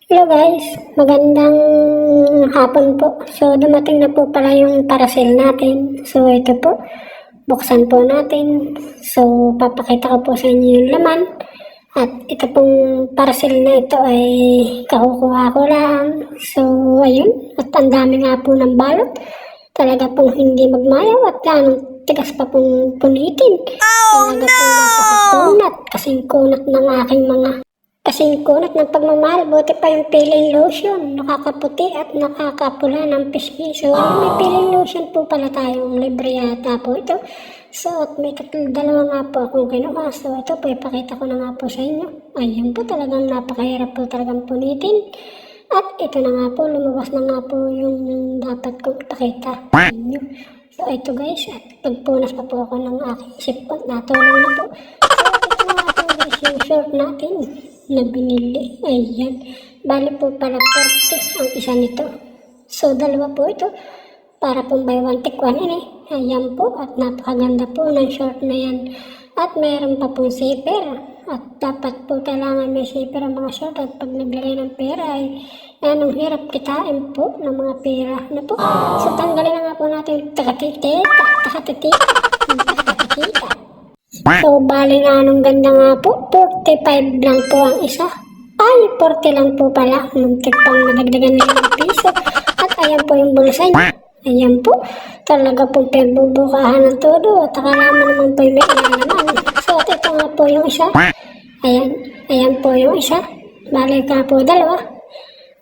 Hello guys, magandang hapon po. So dumating na po pala yung parcel natin. So ito po, buksan po natin. So papakita ko po sa inyo yung laman. At ito pong parcel na ito ay kakukuha ko lang. So ayun, at ang dami nga po ng balot. Talaga pong hindi magmayaw at ganong tigas pa pong punitin. Talaga pong napakakunat, kasing kunat ng aking kasing kunat ng pagmamahal. Buti pa yung peeling lotion, nakakaputi at nakakapula ng pisngi. So may peeling lotion po pala tayong libre yata po ito. So at may dalawa nga po akong kinuha. So ito po, ipakita ko na nga po sa inyo. Ayun po, talagang napakahirap po talagang punitin. At ito na nga po, lumabas na nga po yung dapat kong ipakita sa inyo. So ito guys, at pagpunas pa po ako ng aking sipon, natulong na po. So ito na nga po guys, yung short natin na binili. Ayan, bali po pala 40 ang isa nito. So dalawa po ito, para pong buy one take one ini. Ayan po, at napakaganda po ng short na yan. At meron pa pong zipper. At dapat po kailangan may zipper ang mga short. At pag naglagay ng pera ay anong hirap kitain po ng mga pera. Ano po? So tanggalin na nga po natin yung takatiti. So bali nga anong ganda nga po. 45 lang po ang isa. Ay, 40 lang po pala. Muntik pang nadagdagan nila ng piso. At ayan po yung bulsa niya. Ayan po. Talaga po pinagbubukahan ng todo. At akala mo naman po yung may naman. So at ito nga po yung isa. Ayan po yung isa. Bali ka po dalawa.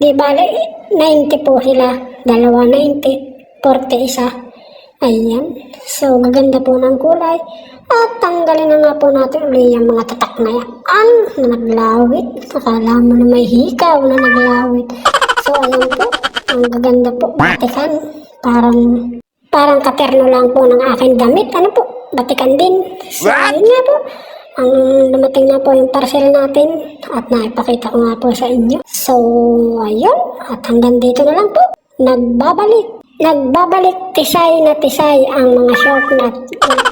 Di bali 90 po sila. Dalawa 90. 40 isa. Ayan. So gaganda po ng kulay. At tanggalin na nga po natin ulit yung mga tatak na yan na naglawit. Akala mo na may hikaw na naglawit. So ayan po. Ang gaganda po. Batikan. Parang katerno lang po ng aking damit. Ano po? Batikan din. So ayun nga po. Ang dumating na po yung parcel natin. At naipakita ko nga po sa inyo. So ayun. At hanggang dito na lang po. Nagbabalik tisay na tisay ang mga short na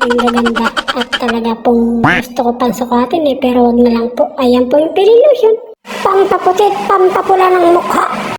ang gaganda. At talaga pong gusto ko pang sukatin pero wag na lang po. Ayan po yung peeling lotion. Pampaputit, pampapula ng mukha.